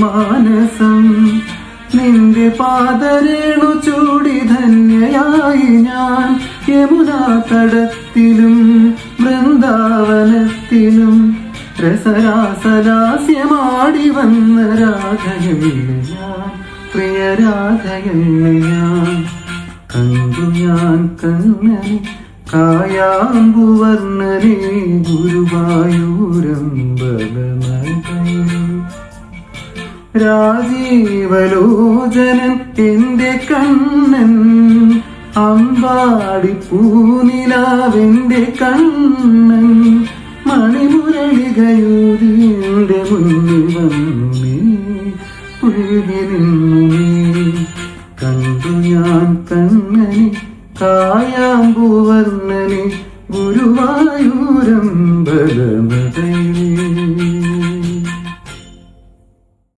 മാനസം നിന്റെ പാദരേണു ചൂടി ധന്യയായി ഞാൻ യമുനാ തടത്തിലും വൃന്ദാവനത്തിലും രസരാസലാസ്യമാടി വന്ന രാധയല്ല ഞാൻ, പ്രിയ രാധയല്ല ഞാൻ. കണ്ടു ഞാൻ കണ്ണനെ കായാമ്പുവർണ്ണനെ ഗുരുവായൂരമ്പലനടയിൽ. രാജീവലോചനൻ എന്റെ കണ്ണൻ, അമ്പാടി പൂനിലാവെന്റെ കണ്ണൻ, മണിമുരളികയൂരി എന്റെ മുന്നിൽ വന്നു നീ പുഴുകി നിന്നു